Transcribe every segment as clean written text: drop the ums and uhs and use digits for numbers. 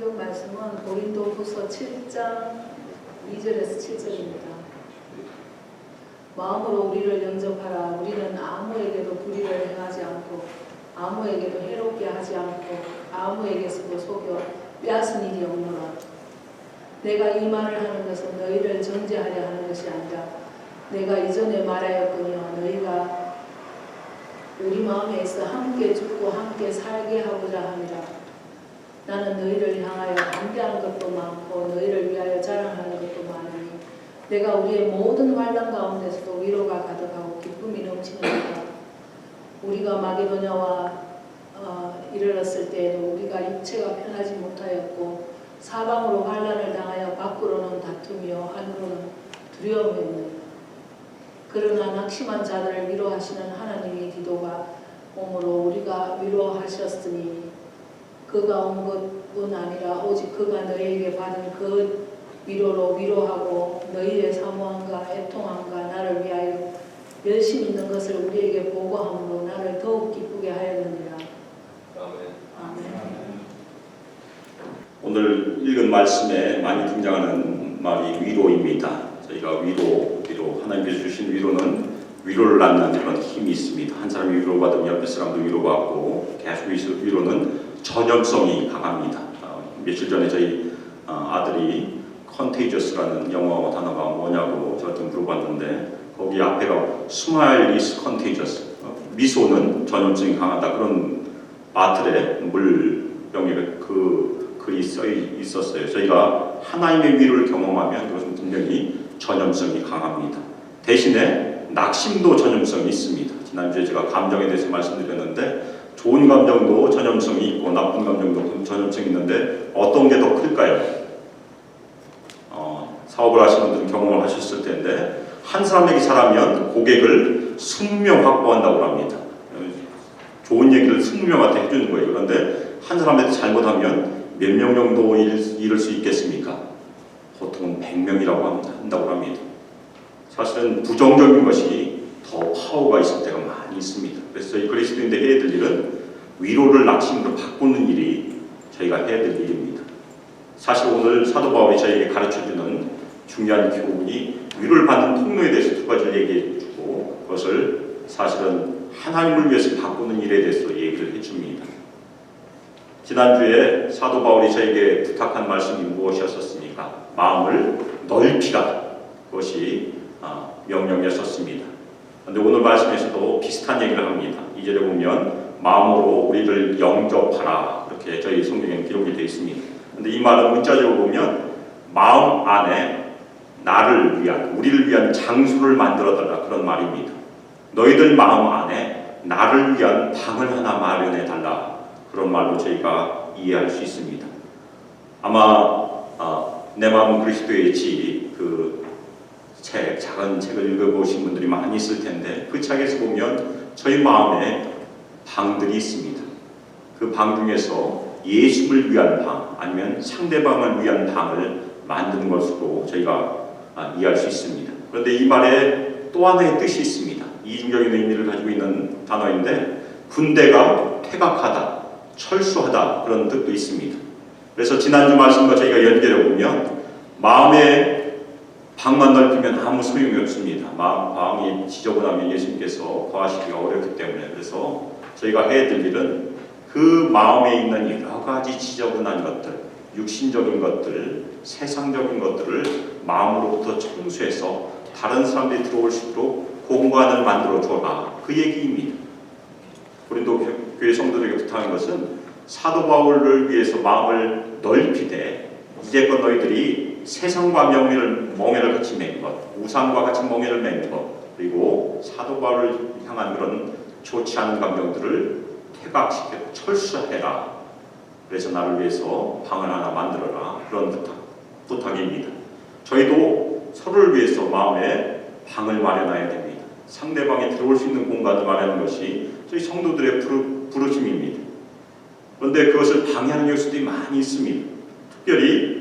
성경 말씀은 고린도후서 7장 2절에서 7절입니다. 마음으로 우리를 영접하라. 우리는 아무에게도 불의를 행하지 않고 아무에게도 해롭게 하지 않고 아무에게서도 속여 빼앗은 일이 없노라. 내가 이 말을 하는 것은 너희를 정죄하려 하는 것이 아니라 내가 이전에 말하였거니와 너희가 우리 마음에 있어 함께 죽고 함께 살게 하고자 함이라. 나는 너희를 향하여 반대하는 것도 많고 너희를 위하여 자랑하는 것도 많으니 내가 우리의 모든 환난 가운데서도 위로가 가득하고 기쁨이 넘치는도다. 우리가 마게도냐와 이르렀을 때에도 우리가 육체가 편하지 못하였고 사방으로 환난을 당하여 밖으로는 다투며 안으로는 두려움이었느니라. 그러나 낙심한 자들을 위로하시는 하나님의 기도가 오므로 우리가 위로하셨으니 그가 온 것뿐 아니라 오직 그가 너희에게 받은 그 위로로 위로하고 너희의 사모함과 애통함과 나를 위하여 열심 있는 것을 우리에게 보고함으로 나를 더욱 기쁘게 하였느니라. 아멘. 오늘 읽은 말씀에 많이 등장하는 말이 위로입니다. 저희가 위로 하나님께서 주신 위로는 위로를 낳는 그런 힘이 있습니다. 한 사람이 위로받으면 옆에 사람도 위로받고 계속 위로는 전염성이 강합니다. 며칠 전에 저희 아들이 contagious,라는 영어 단어가 뭐냐고 저한테 물어봤는데 거기 앞에가 smile is contagious, 미소는 전염성이 강하다, 그런 바틀에 물병에 그 글이 써 있었어요. 저희가 하나님의 위로를 경험하면 그것은 분명히 전염성이 강합니다. 대신에 낙심도 전염성이 있습니다. 지난주에 제가 감정에 대해서 말씀드렸는데 좋은 감정도 전염성이 있고 나쁜 감정도 전염성이 있는데 어떤 게 더 클까요? 사업을 하시는 분들은 경험을 하셨을 텐데 한 사람에게 잘하면 고객을 20명 확보한다고 합니다. 좋은 얘기를 20명한테 해주는 거예요. 그런데 한 사람한테 잘못하면 몇 명 정도 잃을 수 있겠습니까? 보통은 100명이라고 한다고 합니다. 사실은 부정적인 것이 더 파워가 있을 때가 많이 있습니다. 그래서 저희 그리스도인들 해야 될 일은 위로를 낙심으로 바꾸는 일이 저희가 해야 될 일입니다. 사실 오늘 사도 바울이 저희에게 가르쳐주는 중요한 교훈이 위로를 받는 통로에 대해서 두 가지를 얘기해주고 그것을 사실은 하나님을 위해서 바꾸는 일에 대해서 얘기를 해줍니다. 지난주에 사도 바울이 저에게 부탁한 말씀이 무엇이었습니까? 마음을 넓히라. 그것이 명령이었습니다. 그런데 오늘 말씀에서도 비슷한 얘기를 합니다. 2절에 보면 마음으로 우리를 영접하라, 이렇게 저희 성경에 기록이 되어 있습니다. 그런데 이 말은 문자적으로 보면 마음 안에 나를 위한, 우리를 위한 장소를 만들어달라, 그런 말입니다. 너희들 마음 안에 나를 위한 방을 하나 마련해달라, 그런 말로 저희가 이해할 수 있습니다. 아마 내 마음은 그리스도의 지, 그 작은 책을 읽어보신 분들이 많이 있을 텐데 그 책에서 보면 저희 마음에 방들이 있습니다. 그 방 중에서 예수를 위한 방, 아니면 상대방을 위한 방을 만드는 것으로 저희가 이해할 수 있습니다. 그런데 이 말에 또 하나의 뜻이 있습니다. 이중적인 의미를 가지고 있는 단어인데 군대가 퇴각하다, 철수하다, 그런 뜻도 있습니다. 그래서 지난주 말씀과 저희가 연결해 보면 마음의 방만 넓히면 아무 소용이 없습니다. 마음이 지저분하면 예수님께서 거하시기가 어렵기 때문에. 그래서 저희가 해야 될 일은 그 마음에 있는 여러 가지 지저분한 것들, 육신적인 것들, 세상적인 것들을 마음으로부터 청소해서 다른 사람들이 들어올 수 있도록 공간을 만들어 줘라, 그 얘기입니다. 고린도 교회 성도들에게 부탁한 것은 사도 바울을 위해서 마음을 넓히되 이제껏 너희들이 세상과 멍에를 같이 맨 것, 우상과 같이 멍에를 맨 것, 그리고 사도 바울을 향한 그런 좋지 않은 감정들을 퇴각시켜 철수해라. 그래서 나를 위해서 방을 하나 만들어라, 그런 부탁입니다. 저희도 서로를 위해서 마음에 방을 마련해야 됩니다. 상대방이 들어올 수 있는 공간을 마련하는 것이 저희 성도들의 부르심입니다. 그런데 그것을 방해하는 요소들이 많이 있습니다. 특별히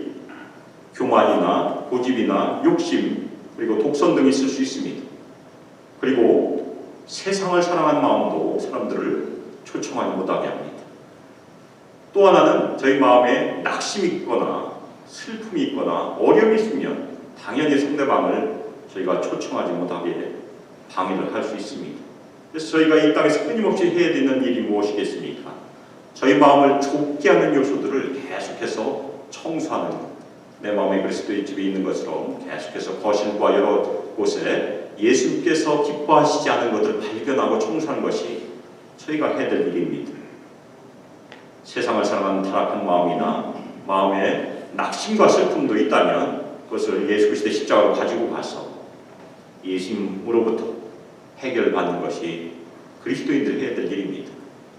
교만이나 고집이나 욕심, 그리고 독선 등이 있을 수 있습니다. 그리고 세상을 사랑하는 마음도 사람들을 초청하지 못하게 합니다. 또 하나는 저희 마음에 낙심이 있거나 슬픔이 있거나 어려움이 있으면 당연히 상대방을 저희가 초청하지 못하게 방해를 할 수 있습니다. 그래서 저희가 이 땅에서 끊임없이 해야 되는 일이 무엇이겠습니까? 저희 마음을 좁게 하는 요소들을 계속해서 청소하는 것. 내 마음에 그리스도의 집이 있는 것처럼 계속해서 거실과 여러 곳에 예수님께서 기뻐하시지 않은 것들을 발견하고 청소하는 것이 저희가 해야 될 일입니다. 세상을 사랑하는 타락한 마음이나 마음에 낙심과 슬픔도 있다면 그것을 예수 그리스도의 십자가로 가지고 가서 예수님으로부터 해결받는 것이 그리스도인들이 해야 될 일입니다.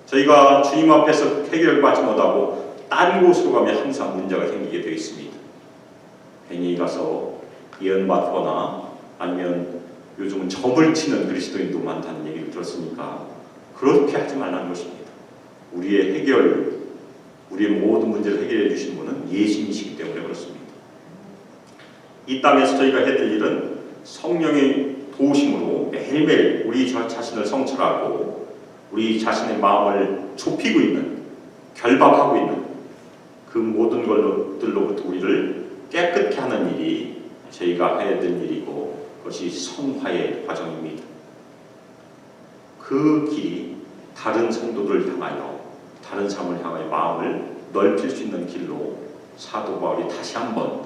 저희가 주님 앞에서 해결받지 못하고 딴 곳으로 가면 항상 문제가 생기게 되어 있습니다. 괜히 가서 예언받거나 아니면 요즘은 점을 치는 그리스도인도 많다는 얘기를 들었으니까 그렇게 하지 말라는 것입니다. 우리의 모든 문제를 해결해 주신 분은 예수님이시기 때문에 그렇습니다. 이 땅에서 저희가 해야 될 일은 성령의 도우심으로 매일매일 우리 자신을 성찰하고 우리 자신의 마음을 좁히고 있는, 결박하고 있는 그 모든 것들로부터 우리를 깨끗게 하는 일이 저희가 해야 될 일이고 그것이 성화의 과정입니다. 그 길이 다른 성도들을 향하여 다른 사람을 향하여 마음을 넓힐 수 있는 길로 사도 바울이 다시 한번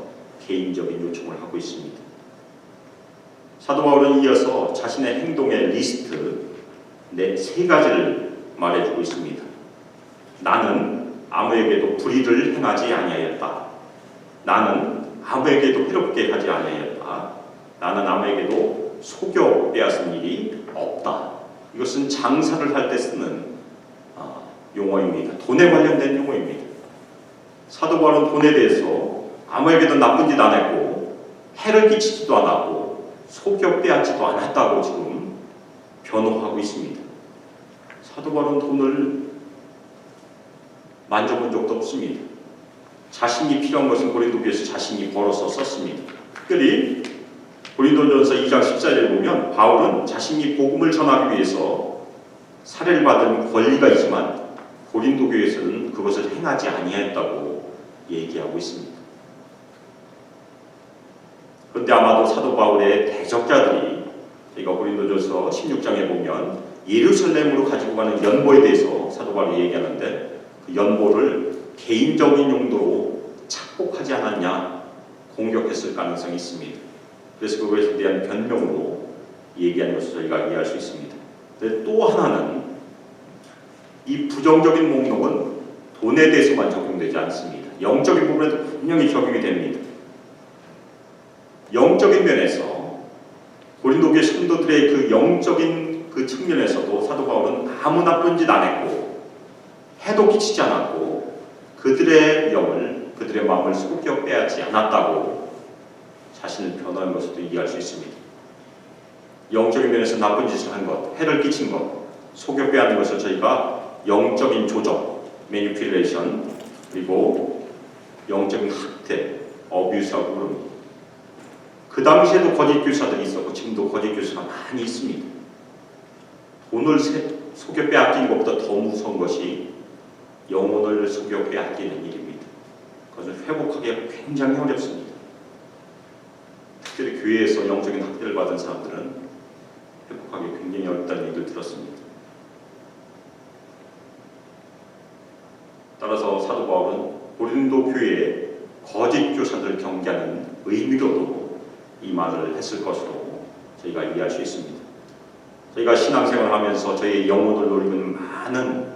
개인적인 요청을 하고 있습니다. 사도 바울은 이어서 자신의 행동의 리스트 세 가지를 말해주고 있습니다. 나는 아무에게도 불의를 행하지 아니하였다. 나는 아무에게도 해롭게 하지 아니하였다. 나는 아무에게도 속여 빼앗은 일이 없다. 이것은 장사를 할 때 쓰는 용어입니다. 돈에 관련된 용어입니다. 사도 바울은 돈에 대해서 아무에게도 나쁜 짓 안 했고 해를 끼치지도 않았고 속여 빼앗지도 않았다고 지금 변호하고 있습니다. 사도 바울은 돈을 만져본 적도 없습니다. 자신이 필요한 것은 고린도 교회에서 자신이 벌어서 썼습니다. 특별히 고린도전서 2장 14절에 보면 바울은 자신이 복음을 전하기 위해서 살해를 받은 권리가 있지만 고린도 교회에서는 그것을 행하지 아니하였다고 얘기하고 있습니다. 그런데 아마도 사도 바울의 대적자들이 저희가 고린도전서 16장에 보면 예루살렘으로 가지고 가는 연보에 대해서 사도 바울이 얘기하는데 그 연보를 개인적인 용도로 착복하지 않았냐 공격했을 가능성이 있습니다. 그래서 그것에 대한 변명으로 얘기하는 것을 저희가 이해할 수 있습니다. 또 하나는 이 부정적인 목록은 돈에 대해서만 적용되지 않습니다. 영적인 부분에도 분명히 적용이 됩니다. 영적인 면에서 고린도 교회 성도들의 그 영적인 그 측면에서도 사도 바울은 아무 나쁜 짓 안 했고 해도 끼치지 않았고 그들의 영을 그들의 마음을 속여 빼앗지 않았다고 자신을 변호한 것으로 이해할 수 있습니다. 영적인 면에서 나쁜 짓을 한 것, 해를 끼친 것, 속여 빼앗는 것을 저희가 영적인 조적, 매니퓨레이션 그리고 영적인 학대, 어뷰스라고 부릅니다. 그 당시에도 거짓 교사들이 있었고 지금도 거짓 교사가 많이 있습니다. 돈을 속여 빼앗기는 것보다 더 무서운 것이 영혼을 속여 빼앗기는 일입니다. 그것을 회복하기가 굉장히 어렵습니다. 특별히 교회에서 영적인 학대를 받은 사람들은 회복하기 굉장히 어렵다는 얘기를 들었습니다. 따라서 사도 바울은 고린도 교회의 거짓 교사들을 경계하는 의미로도 이 말을 했을 것으로 저희가 이해할 수 있습니다. 저희가 신앙생활을 하면서 저희의 영혼을 노리는 많은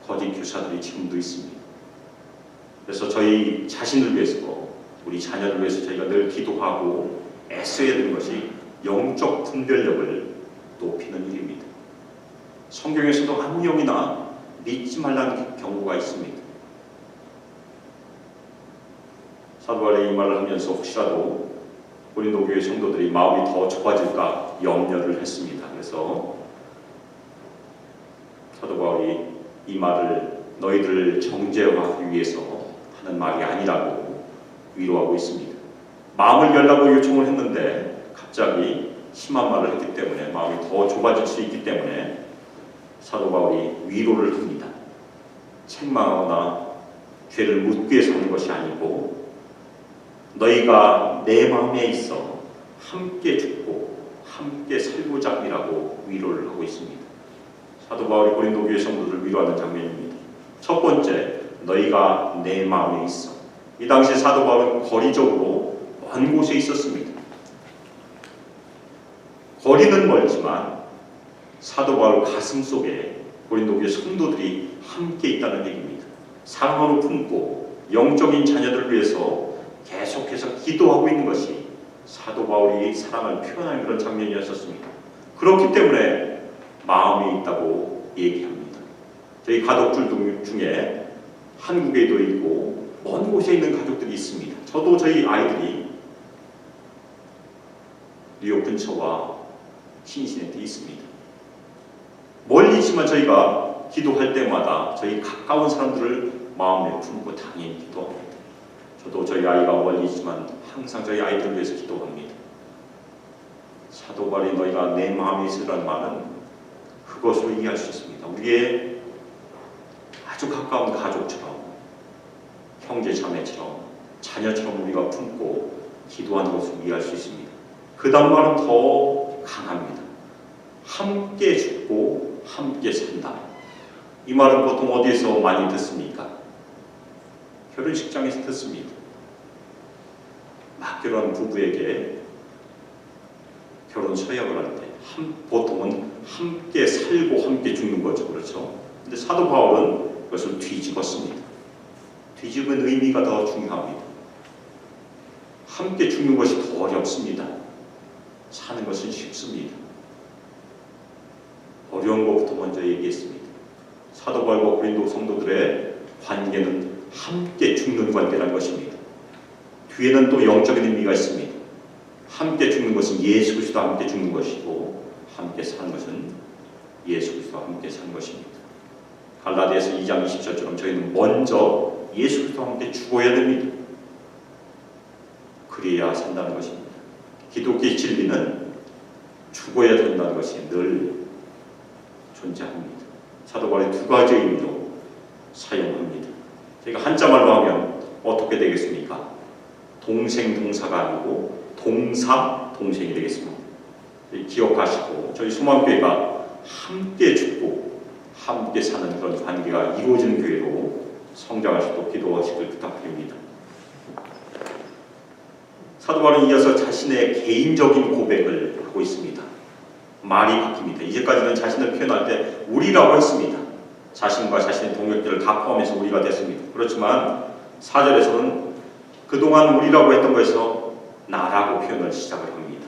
거짓 교사들이 지금도 있습니다. 그래서 저희 자신을 위해서 우리 자녀를 위해서 저희가 늘 기도하고 애써야 되는 것이 영적 분별력을 높이는 일입니다. 성경에서도 아무 영이나 믿지 말라는 경고가 있습니다. 사도 바울이 이 말을 하면서 혹시라도 고린도 교회 성도들이 마음이 더 좁아질까 염려를 했습니다. 그래서 사도 바울이 이 말을 너희들을 정죄하기 위해서 하는 말이 아니라고 위로하고 있습니다. 마음을 열라고 요청을 했는데 갑자기 심한 말을 했기 때문에 마음이 더 좁아질 수 있기 때문에 사도 바울이 위로를 합니다. 책망하거나 죄를 묻기 위해서 하는 것이 아니고 너희가 내 마음에 있어 함께 죽고 함께 살고자 함이라고 위로를 하고 있습니다. 사도 바울이 고린도 교회 성도들을 위로하는 장면입니다. 첫 번째, 너희가 내 마음에 있어. 이 당시 사도 바울은 거리적으로 먼 곳에 있었습니다. 거리는 멀지만 사도 바울 가슴 속에 고린도 교회 성도들이 함께 있다는 얘기입니다. 사랑으로 품고 영적인 자녀들을 위해서 계속해서 기도하고 있는 것이 사도 바울이 사랑을 표현하는 그런 장면이었습니다. 그렇기 때문에 마음이 있다고 얘기합니다. 저희 가족들 중에 한국에도 있고 먼 곳에 있는 가족들이 있습니다. 저도 저희 아이들이 뉴욕 근처와 신시내티에 있습니다. 멀리 있지만 저희가 기도할 때마다 저희 가까운 사람들을 마음에 품고 당연히 기도합니다. 저도 저희 아이가 멀리 있지만 항상 저희 아이들을 위해서 기도합니다. 사도 바울이 너희가 내 마음에 있으라는 말은 그것으로 이해할 수 있습니다. 우리의 아주 가까운 가족처럼, 형제 자매처럼, 자녀처럼 우리가 품고 기도하는 것을 이해할 수 있습니다. 그 다음 말은 더 강합니다. 함께 죽고 함께 산다. 이 말은 보통 어디에서 많이 듣습니까? 결혼식장에서 듣습니다. 막 결혼한 부부에게 결혼 서약을 할 때 보통은 함께 살고 함께 죽는 거죠. 그렇죠? 근데 사도 바울은 그것을 뒤집었습니다. 뒤집은 의미가 더 중요합니다. 함께 죽는 것이 더 어렵습니다. 사는 것은 쉽습니다. 어려운 것부터 먼저 얘기했습니다. 사도 바울과 고린도 성도들의 관계는 함께 죽는 관계라는 것입니다. 뒤에는 또 영적인 의미가 있습니다. 함께 죽는 것은 예수 그리스도와 함께 죽는 것이고 함께 사는 것은 예수 그리스도와 함께 사는 것입니다. 갈라디아서 2장 20절처럼 저희는 먼저 예수 그리스도와 함께 죽어야 됩니다. 그래야 산다는 것입니다. 기독교의 진리는 죽어야 된다는 것이 늘 존재합니다. 사도 바울이 두 가지 의미로 사용합니다. 저희가 한자말로 하면 어떻게 되겠습니까? 동생 동사가 아니고 동사 동생이 되겠습니다. 기억하시고 저희 소망교회가 함께 죽고 함께 사는 그런 관계가 이루어지는 교회로 성장하시도록 기도하시길 부탁드립니다. 사도 바울은 이어서 자신의 개인적인 고백을 하고 있습니다. 말이 바뀝니다. 이제까지는 자신을 표현할 때 우리라고 했습니다. 자신과 자신의 동역들을 다 포함해서 우리가 됐습니다. 그렇지만 4절에서는 그동안 우리라고 했던 것에서 나라고 표현을 시작을 합니다.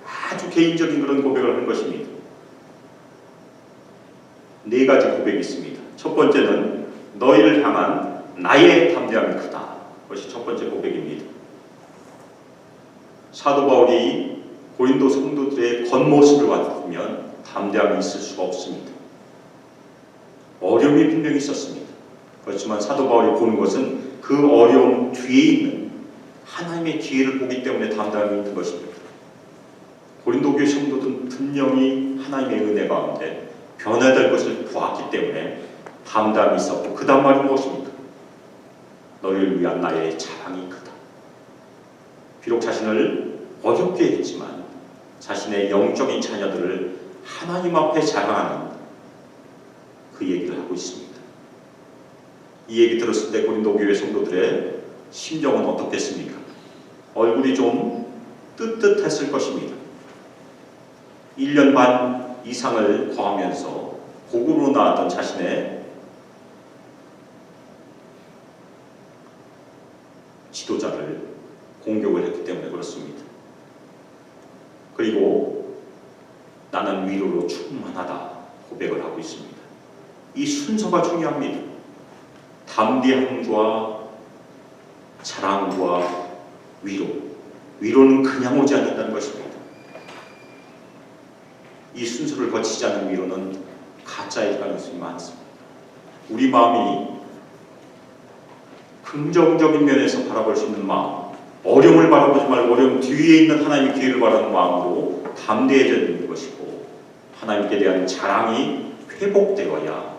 아주 개인적인 그런 고백을 한 것입니다. 네 가지 고백이 있습니다. 첫 번째는 너희를 향한 나의 담대함이 크다. 그것이 첫 번째 고백입니다. 사도 바울이 고린도 성도들의 겉모습을 봤으면 담대함이 있을 수가 없습니다. 어려움이 분명히 있었습니다. 그렇지만 사도 바울이 보는 것은 그 어려움 뒤에 있는 하나님의 기회를 보기 때문에 담대함이 있는 것입니다. 고린도 교회 성도들은 분명히 하나님의 은혜 가운데 변화될 것을 보았기 때문에 담대함이 있었고 그 다음 말이 무엇입니까? 너희를 위한 나의 자랑이 크다. 비록 자신을 어렵게 했지만 자신의 영적인 자녀들을 하나님 앞에 자랑하는 그 얘기를 하고 있습니다. 이 얘기 들었을 때 고린도 교회 성도들의 심정은 어떻겠습니까? 얼굴이 좀 뜨뜻했을 것입니다. 1년 반 이상을 거하면서 복음으로 나왔던 자신의 지도자를 공격을 했기 때문에 그렇습니다. 그리고 나는 위로로 충만하다 고백을 하고 있습니다. 이 순서가 중요합니다. 담대함과 자랑과 위로는 그냥 오지 않는다는 것입니다. 이 순서를 거치지 않는 위로는 가짜일 가능성이 많습니다. 우리 마음이 긍정적인 면에서 바라볼 수 있는 마음, 어려움을 바라보지 말고 어려움 뒤에 있는 하나님의 기회를 바라는 마음으로 담대해져야 되는 것이고 하나님께 대한 자랑이 회복되어야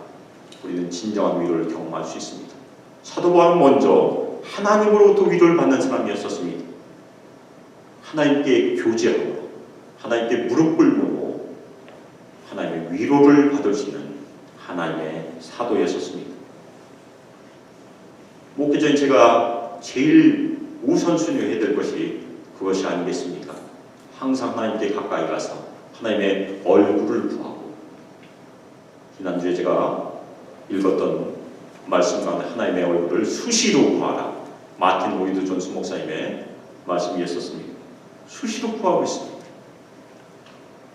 우리는 진정한 위로를 경험할 수 있습니다. 사도 바울은 먼저 하나님으로부터 위로를 받는 사람이었었습니다. 하나님께 교제하고 하나님께 무릎 꿇고 하나님의 위로를 받을 수 있는 하나님의 사도였었습니다. 목회자인 제가 제일 우선순위해야 될 것이 그것이 아니겠습니까? 항상 하나님께 가까이 가서 하나님의 얼굴을 구하고, 지난주에 제가 읽었던 말씀 가운데 하나님의 얼굴을 수시로 구하라, 마틴 로이드 존스 목사님의 말씀이 있었습니다. 수시로 구하고 있습니다.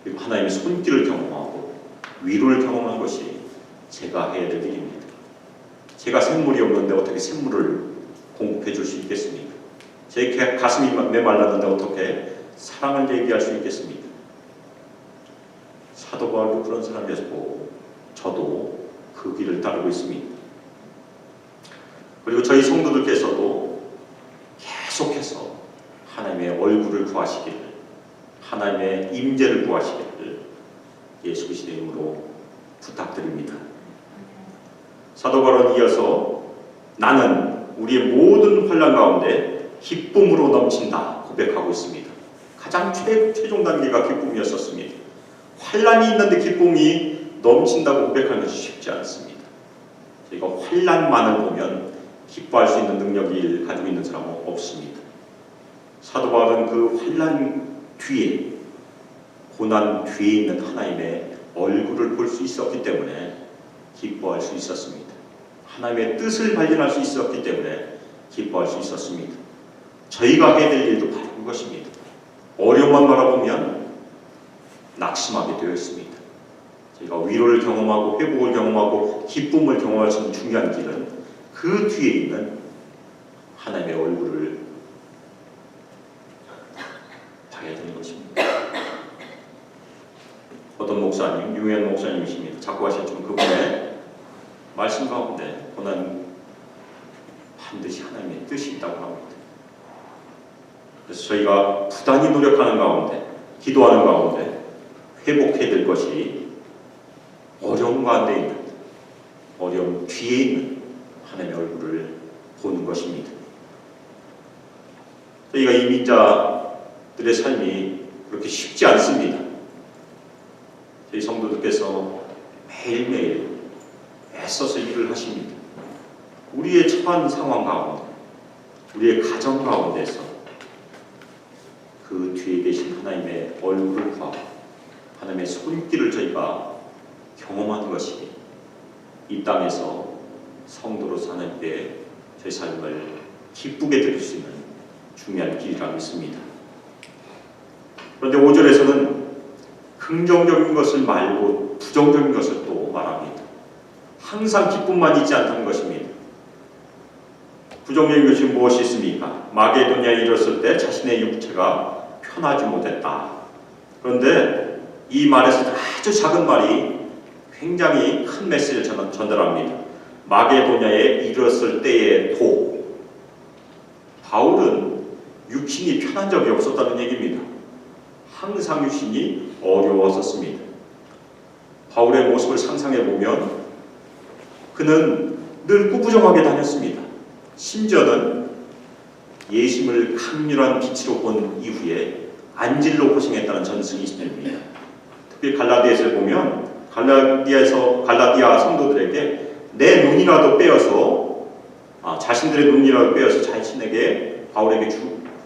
그리고 하나님의 손길을 경험하고 위로를 경험한 것이 제가 해야 될 일입니다. 제가 샘물이 없는데 어떻게 샘물을 공급해 줄 수 있겠습니까? 제 가슴이 메말랐는데 어떻게 사랑을 얘기할 수 있겠습니까? 사도 바울도 그런 사람이었고 저도 그 길을 따르고 있습니다. 그리고 저희 성도들께서도 계속해서 하나님의 얼굴을 구하시기를, 하나님의 임재를 구하시기를 예수 그리스도의 이름으로 부탁드립니다. 사도 바울은 이어서 나는 우리의 모든 환난 가운데 기쁨으로 넘친다 고백하고 있습니다. 가장 최종 단계가 기쁨이었었습니다. 환난이 있는데 기쁨이 넘친다고 고백하는 것이 쉽지 않습니다. 저희가 환난만을 보면 기뻐할 수 있는 능력을 가지고 있는 사람은 없습니다. 사도 바울은 그 환난 뒤에, 고난 뒤에 있는 하나님의 얼굴을 볼 수 있었기 때문에 기뻐할 수 있었습니다. 하나님의 뜻을 발견할 수 있었기 때문에 기뻐할 수 있었습니다. 저희가 해야 될 일도 바로 그것입니다. 어려움만 바라보면 낙심하게 되어 있습니다. 저희가 위로를 경험하고 회복을 경험하고 기쁨을 경험할 수 있는 중요한 길은 그 뒤에 있는 하나님의 얼굴을 봐야 되는 것입니다. 어떤 목사님, 유명한 목사님이십니다. 자꾸 하셨지만 그분의 말씀 가운데 고난 반드시 하나님의 뜻이 있다고 합니다. 그래서 저희가 부단히 노력하는 가운데, 기도하는 가운데 회복해야 될 것이 어려움 가운데 있는, 어려움 뒤에 있는 하나님의 얼굴을 보는 것입니다. 저희가 이민자들의 삶이 그렇게 쉽지 않습니다. 저희 성도들께서 매일매일 애써서 일을 하십니다. 우리의 처한 상황 가운데, 우리의 가정 가운데서 그 뒤에 계신 하나님의 얼굴을 구하고 하나님의 손길을 저희가 경험하는 것이 이 땅에서 성도로서 하나님께 저희 삶을 기쁘게 드릴 수 있는 중요한 길이라고 믿습니다. 그런데 5절에서는 긍정적인 것을 말고 부정적인 것을 또 말합니다. 항상 기쁨만 있지 않다는 것입니다. 부정적인 것이 무엇이 있습니까? 마게도냐에 이르렀을 때 자신의 육체가 편하지 못했다. 그런데 이 말에서 아주 작은 말이 굉장히 큰 메시지를 전달합니다. 마게도냐에 이르렀을 때의 도. 바울은 육신이 편한 적이 없었다는 얘기입니다. 항상 육신이 어려웠었습니다. 바울의 모습을 상상해 보면 그는 늘 꾸부정하게 다녔습니다. 심지어는 예수님을 강렬한 빛으로 본 이후에 안질로 고생했다는 전승이 있습니다. 특히 갈라디아서를 보면 갈라디아 성도들에게 내 눈이라도 빼어서 자신들의 눈이라도 빼어서 자신에게 바울에게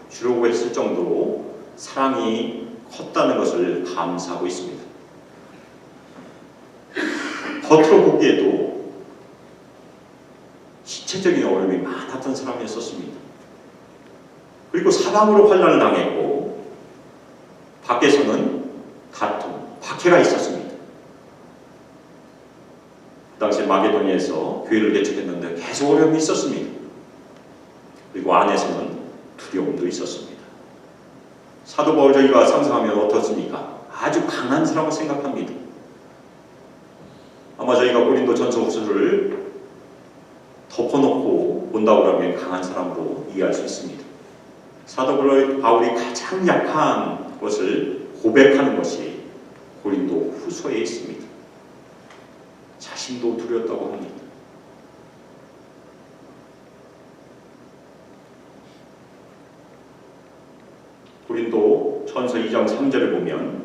주려고 했을 정도로 사랑이 컸다는 것을 감사하고 있습니다. 겉으로 보기에도 신체적인 어려움이 많았던 사람이었습니다. 그리고 사방으로 환난을 당했고 밖에서는 다툼, 박해가 있었습니다. 그 당시에 마게도니아에서 교회를 개척했는데 계속 어려움이 있었습니다. 그리고 안에서는 두려움도 있었습니다. 사도 바울 저희가 상상하면 어떻습니까? 아주 강한 사람을 생각합니다. 아마 저희가 고린도 전서 후서를 덮어놓고 본다고 하면 강한 사람으로 이해할 수 있습니다. 사도 바울이 가장 약한 것을 고백하는 것이 고린도 후서에 있습니다. 자신도 두려웠다고 합니다. 고린도 전서 2장 3절을 보면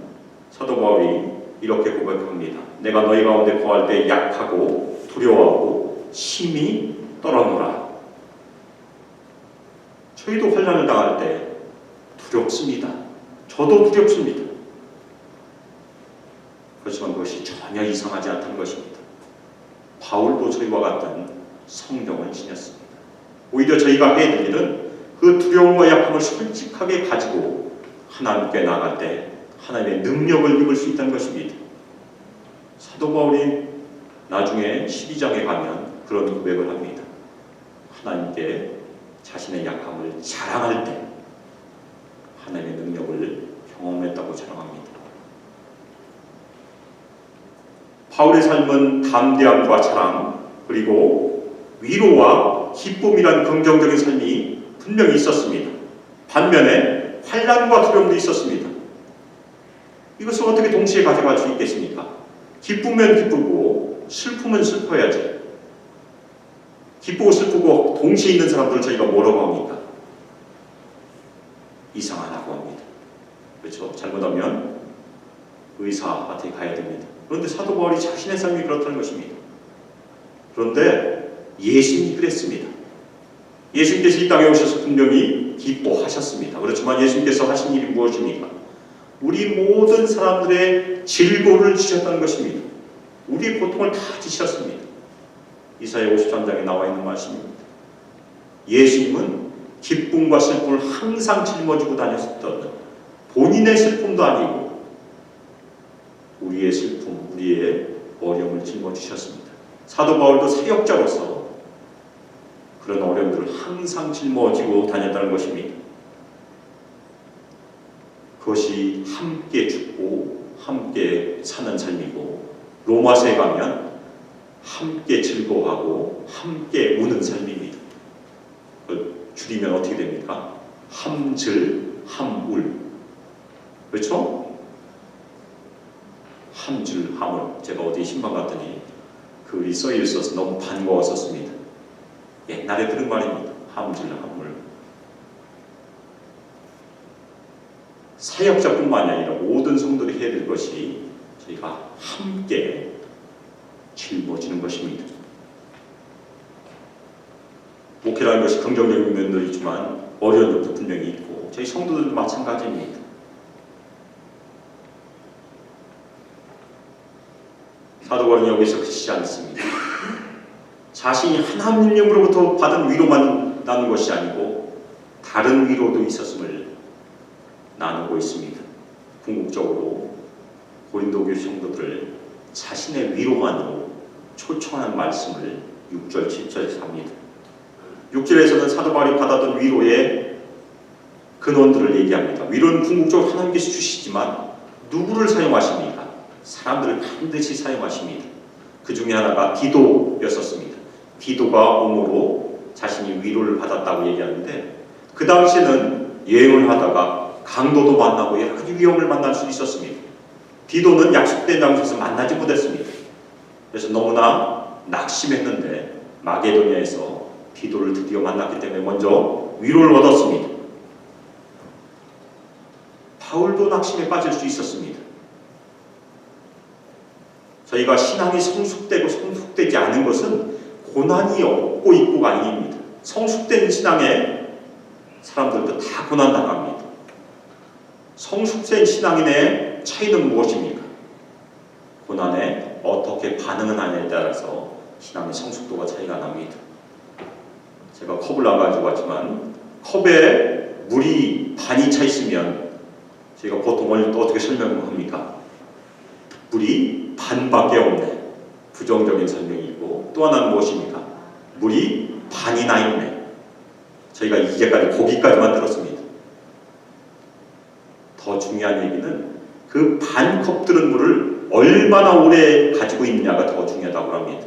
사도 바울이 이렇게 고백합니다. 내가 너희 가운데 거할 때 약하고 두려워하고 심히 떨어노라. 저희도 환난을 당할 때 두렵습니다. 저도 두렵습니다. 그렇지만 그것이 전혀 이상하지 않다는 것입니다. 바울도 저희와 같은 성령을 지녔습니다. 오히려 저희가 해야 될 일은 그 두려움과 약함을 솔직하게 가지고 하나님께 나갈 때 하나님의 능력을 입을 수 있다는 것입니다. 사도 바울이 나중에 12장에 가면 그런 고백을 합니다. 하나님께 자신의 약함을 자랑할 때 하나님의 능력을 경험했다고 자랑합니다. 바울의 삶은 담대함과 자랑 그리고 위로와 기쁨이란 긍정적인 삶이 분명히 있었습니다. 반면에 환난과 두려움도 있었습니다. 이것을 어떻게 동시에 가져갈 수 있겠습니까? 기쁘면 기쁘고 슬프면 슬퍼야지. 기쁘고 슬프고 동시에 있는 사람들을 저희가 뭐라고 합니까? 이상하다고 합니다. 그렇죠? 잘못하면 의사한테 가야 됩니다. 그런데 사도 바울이 자신의 삶이 그렇다는 것입니다. 그런데 예수님이 그랬습니다. 예수님께서 이 땅에 오셔서 분명히 기뻐하셨습니다. 그렇지만 예수님께서 하신 일이 무엇입니까? 우리 모든 사람들의 질고를 지셨다는 것입니다. 우리의 고통을 다 지셨습니다. 이사야 53장에 나와 있는 말씀입니다. 예수님은 기쁨과 슬픔을 항상 짊어지고 다녔던 본인의 슬픔도 아니고 우리의 슬픔, 우리의 어려움을 짊어지셨습니다. 사도 바울도 사역자로서 그런 어려움들을 항상 짊어지고 다녔다는 것입니다. 그것이 함께 죽고 함께 사는 삶이고 로마서에 가면 함께 즐거워하고 함께 우는 삶입니다. 줄이면 어떻게 됩니까? 함즐, 함울. 그렇죠? 함즐, 함울. 제가 어디 신방 갔더니 글이 써 있어서 너무 반가웠었습니다. 옛날에 들은 말입니다. 함즐, 함울. 사역자뿐만 아니라 모든 성도들이 해야 될 것이 저희가 함께 짊어지는 것입니다. 목회라는 것이 긍정적인 면도 있지만 어려운 점도 분명히 있고 저희 성도들도 마찬가지입니다. 사도 바울은 여기서 그치지 않습니다. 자신이 하나님으로부터 받은 위로만 나눈 것이 아니고 다른 위로도 있었음을 나누고 있습니다. 궁극적으로 고린도 교회 성도들을 자신의 위로만으로 초청하는 말씀을 6절, 7절에서 합니다. 6절에서는 사도 바울이 받았던 위로의 근원들을 얘기합니다. 위로는 궁극적으로 하나님께서 주시지만 누구를 사용하십니까? 사람들을 반드시 사용하십니다. 그 중에 하나가 디도였었습니다. 디도가 옴으로 자신이 위로를 받았다고 얘기하는데 그 당시에는 여행을 하다가 강도도 만나고 여러 가지 위험을 만날 수 있었습니다. 디도는 약속된 장소에서 만나지 못했습니다. 그래서 너무나 낙심했는데 마게도냐에서 디도를 드디어 만났기 때문에 먼저 위로를 얻었습니다. 바울도 낙심에 빠질 수 있었습니다. 저희가 신앙이 성숙되고 성숙되지 않은 것은 고난이 없고 있고가 아닙니다. 성숙된 신앙에 사람들도 다 고난당합니다. 성숙된 신앙인의 차이는 무엇입니까? 고난에 어떻게 반응을 하느냐에 따라서 신앙의 성숙도가 차이가 납니다. 제가 컵을 안 가지고 왔지만 컵에 물이 반이 차 있으면 저희가 보통 어떻게 설명합니까? 물이 반밖에 없네. 부정적인 설명이고 또 하나는 무엇입니까? 물이 반이 나 있네. 저희가 이제까지 거기까지만 들었습니다. 더 중요한 얘기는 그 반 컵 들은 물을 얼마나 오래 가지고 있느냐가 더 중요하다고 합니다.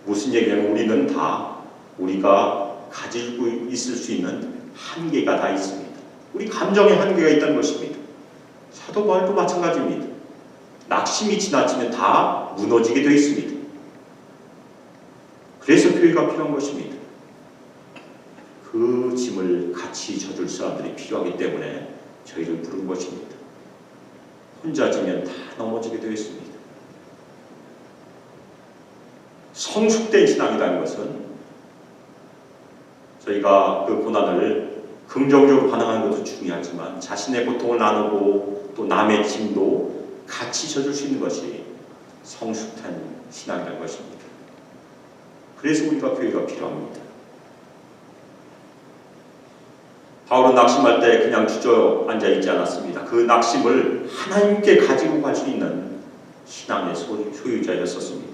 무슨 얘기냐면 우리는 다 우리가 가지고 있을 수 있는 한계가 다 있습니다. 우리 감정의 한계가 있다는 것입니다. 사도 바울도 마찬가지입니다. 낙심이 지나치면 다 무너지게 되어 있습니다. 그래서 교회가 필요한 것입니다. 그 짐을 같이 져줄 사람들이 필요하기 때문에 저희를 부른 것입니다. 혼자 지면 다 넘어지게 되어 있습니다. 성숙된 신앙이라는 것은 저희가 그 고난을 긍정적으로 반응하는 것도 중요하지만 자신의 고통을 나누고 또 남의 짐도 같이 져줄 수 있는 것이 성숙한 신앙이라는 것입니다. 그래서 우리가 교회가 필요합니다. 바울은 낙심할 때 그냥 주저앉아 있지 않았습니다. 그 낙심을 하나님께 가지고 갈 수 있는 신앙의 소유자였었습니다.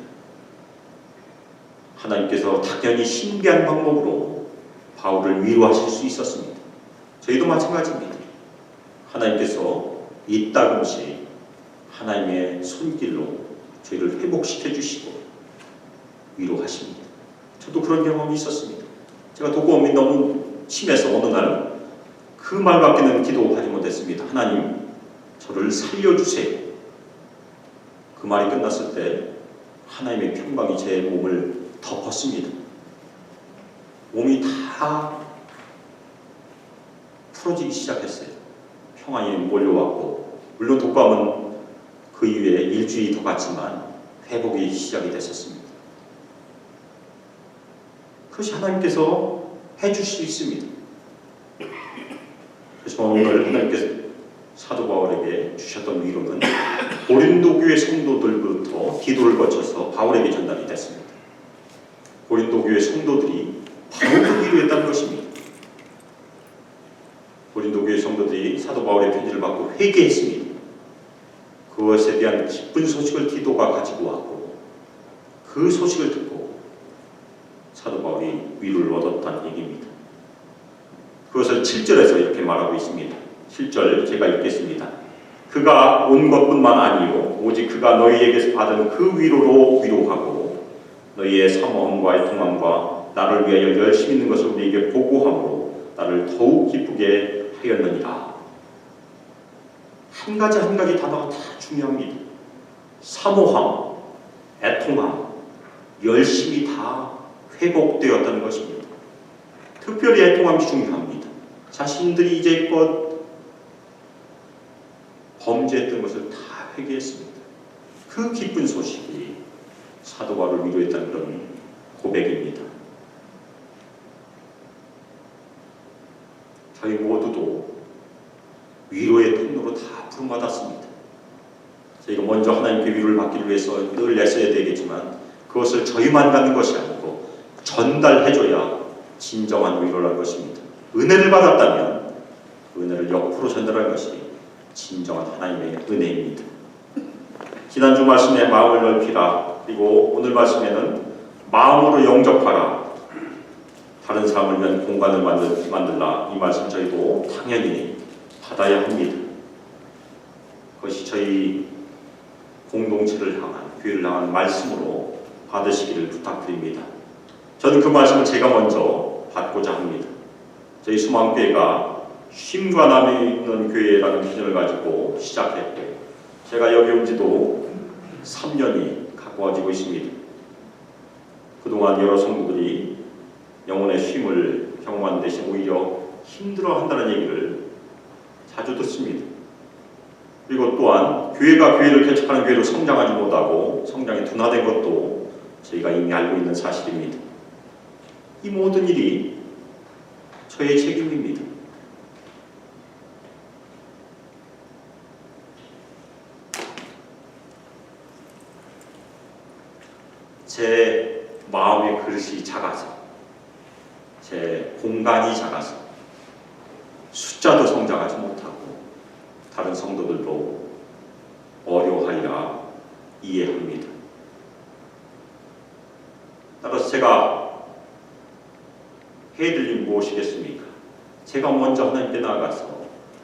하나님께서 당연히 신비한 방법으로 바울을 위로하실 수 있었습니다. 저희도 마찬가지입니다. 하나님께서 이따금씩 하나님의 손길로 저희를 회복시켜 주시고 위로하십니다. 저도 그런 경험이 있었습니다. 제가 독거음이 너무 심해서 어느 날 그 말밖에는 기도하지 못했습니다. 하나님, 저를 살려주세요. 그 말이 끝났을 때 하나님의 평강이 제 몸을 덮었습니다. 몸이 다 풀어지기 시작했어요. 평안이 몰려왔고, 물론 독감은 그 이후에 일주일이 더 갔지만 회복이 시작이 됐었습니다. 그것이 하나님께서 해주실 수 있습니다. 그래서 오늘 하나님께서 사도 바울에게 주셨던 위로는 고린도 교회 성도들부터 기도를 거쳐서 바울에게 전달이 됐습니다. 고린도 교회 성도들이 바울을 위로했다는 것입니다. 고린도 교회 성도들이 사도 바울의 편지를 받고 회개했습니다. 그것에 대한 기쁜 소식을 기도가 가지고 왔고 그 소식을 듣고 사도 바울이 위로를 얻었다는 얘기입니다. 그것을 7절에서 이렇게 말하고 있습니다. 7절 제가 읽겠습니다. 그가 온 것뿐만 아니요 오직 그가 너희에게서 받은 그 위로로 위로하고 너희의 사모함과 애통함과 나를 위하여 열심히 있는 것을 우리에게 보고함으로 나를 더욱 기쁘게 하였느니라. 한 가지 한 가지 단어가 다 중요합니다. 사모함, 애통함, 열심히 다 회복되었다는 것입니다. 특별히 애통함이 중요합니다. 자신들이 이제껏 범죄했던 것을 다 회개했습니다. 그 기쁜 소식이 사도 바울을 위로했다는 그런 고백입니다. 저희 모두도 위로의 통로로 다 부름받았습니다. 저희가 먼저 하나님께 위로를 받기 위해서 늘 애써야 되겠지만 그것을 저희만 갖는 것이 아니고 전달해줘야 진정한 위로라는 것입니다. 은혜를 받았다면 은혜를 옆으로 전달하는 것이 진정한 하나님의 은혜입니다. 지난주 말씀에 마음을 넓히라, 그리고 오늘 말씀에는 마음으로 영접하라, 다른 사람을 위한 공간을 만들라, 이 말씀 저희도 당연히 받아야 합니다. 그것이 저희 공동체를 향한, 교회를 향한 말씀으로 받으시기를 부탁드립니다. 저는 그 말씀을 제가 먼저 받고자 합니다. 저희 수망교회가 쉼과 남이 있는 교회라는 비전을 가지고 시작했고 제가 여기 온 지도 3년이 가까워지고 있습니다. 그동안 여러 성도들이 영혼의 쉼을 경험한 대신 오히려 힘들어한다는 얘기를 자주 듣습니다. 그리고 또한 교회가 교회를 개척하는 교회로 성장하지 못하고 성장이 둔화된 것도 저희가 이미 알고 있는 사실입니다. 이 모든 일이 저의 책임입니다. 제 마음의 그릇이 작아서, 제 공간이 작아서 숫자도 성장하지 못하고 다른 성도들도 어려워하리라 이해합니다. 따라서 제가 해야 될 일이 무엇이겠습니까? 제가 먼저 하나님께 나아가서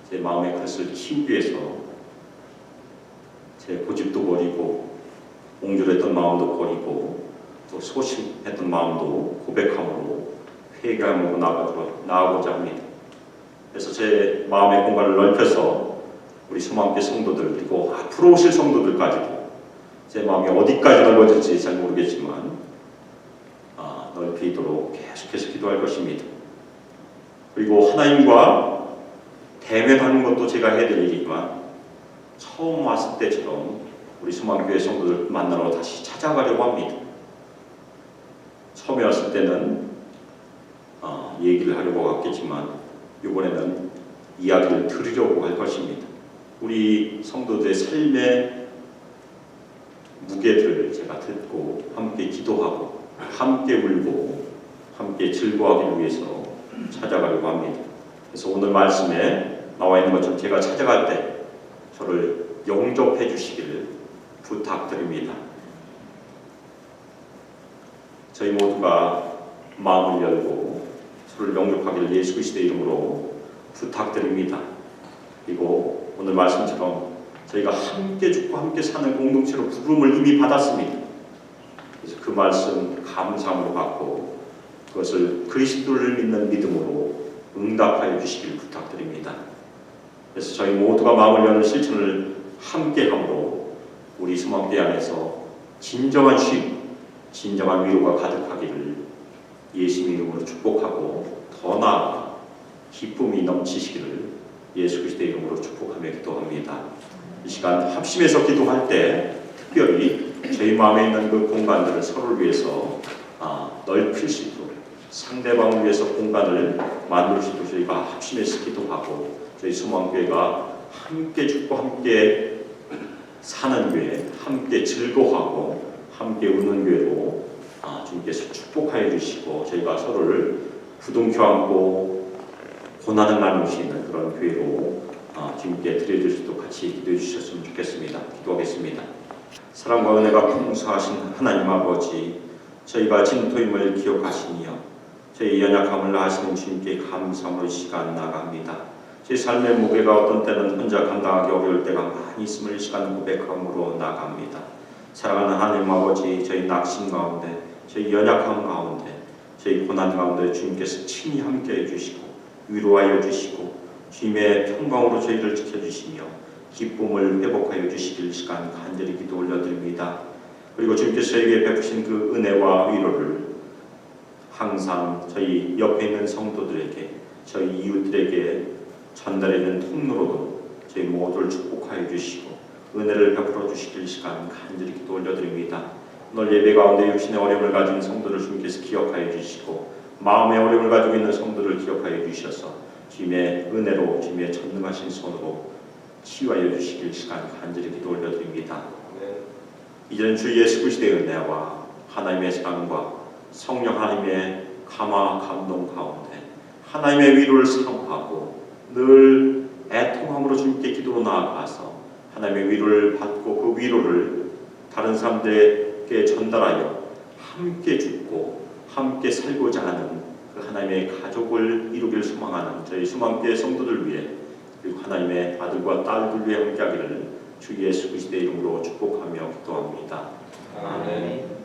제 마음의 그릇을 키우기 위해서 제 고집도 버리고 옹졸했던 마음도 버리고 또 소심했던 마음도 고백함으로 회개함으로 나아가고자 합니다. 그래서 제 마음의 공간을 넓혀서 우리 소망교회 성도들 그리고 앞으로 오실 성도들까지도 제 마음이 어디까지 넓어질지 잘 모르겠지만 넓히도록 계속해서 기도할 것입니다. 그리고 하나님과 대면하는 것도 제가 해드리지만 처음 왔을 때처럼 우리 소망교회 성도들 만나러 다시 찾아가려고 합니다. 처음에 왔을 때는 얘기를 하려고 왔겠지만 이번에는 이야기를 들으려고 할 것입니다. 우리 성도들의 삶의 무게들을 제가 듣고 함께 기도하고 함께 울고 함께 즐거워하기 위해서 찾아가려고 합니다. 그래서 오늘 말씀에 나와 있는 것처럼 제가 찾아갈 때 저를 영접해 주시기를 부탁드립니다. 저희 모두가 마음을 열고 서로를 영접하기를 예수 그리스도의 이름으로 부탁드립니다. 그리고 오늘 말씀처럼 저희가 함께 죽고 함께 사는 공동체로 부름을 이미 받았습니다. 그래서 그 말씀 감사함으로 받고 그것을 그리스도를 믿는 믿음으로 응답하여 주시길 부탁드립니다. 그래서 저희 모두가 마음을 여는 실천을 함께함으로 우리 소망교회 안에서 진정한 쉼, 진정한 위로가 가득하기를 예수님의 이름으로 축복하고 더 나아가 기쁨이 넘치시기를 예수 그리스도의 이름으로 축복하며 기도합니다. 이 시간 합심해서 기도할 때 특별히 저희 마음에 있는 그 공간들을 서로를 위해서 넓힐 수 있도록 상대방을 위해서 공간을 만들 수 있도록 저희가 합심해서 기도하고 저희 소망교회가 함께 죽고 함께 사는 교회, 함께 즐거워하고 함께 웃는 교회로 주님께서 축복하여 주시고 저희가 서로를 부둥켜 안고 고난을 나눌 수 있는 그런 교회로 주님께 드려줄 수 있도록 같이 기도해 주셨으면 좋겠습니다. 기도하겠습니다. 사랑과 은혜가 풍성하신 하나님 아버지, 저희가 진토임을 기억하시니요 저희 연약함을 아시는 주님께 감사함으로 시간 나갑니다. 제 삶의 무게가 어떤 때는 혼자 감당하기 어려울 때가 많이 있음을 이 시간 고백함으로 나갑니다. 사랑하는 하나님 아버지, 저희 낙심 가운데, 저희 연약함 가운데, 저희 고난 가운데 주님께서 친히 함께해 주시고 위로하여 주시고 주님의 평강으로 저희를 지켜주시며 기쁨을 회복하여 주시길 시간 간절히 기도 올려드립니다. 그리고 주님께서 저에게 베푸신 그 은혜와 위로를 항상 저희 옆에 있는 성도들에게, 저희 이웃들에게 전달해주는 통로로도 저희 모두를 축복하여 주시고 은혜를 베풀어 주시길 시간 간절히 기도 올려드립니다. 오늘 예배 가운데 육신의 어려움을 가진 성도를 주님께서 기억하여 주시고 마음의 어려움을 가지고 있는 성도를 기억하여 주셔서 주님의 은혜로 주님의 전능하신 손으로 치유하여 주시길 시간 간절히 기도 올려드립니다. 이제는 주 예수 그리스도의 은혜와 하나님의 사랑과 성령 하나님의 감화 감동 가운데 하나님의 위로를 사모하고 늘 애통함으로 주님께 기도로 나아가서 하나님의 위로를 받고 그 위로를 다른 사람들에게 전달하여 함께 죽고 함께 살고자 하는 그 하나님의 가족을 이루길 소망하는 저희 소망교회 성도들 위해 그리고 하나님의 아들과 딸들 위해 함께하기를 주 예수 그리스도의 이름으로 축복하며 기도합니다. 아멘.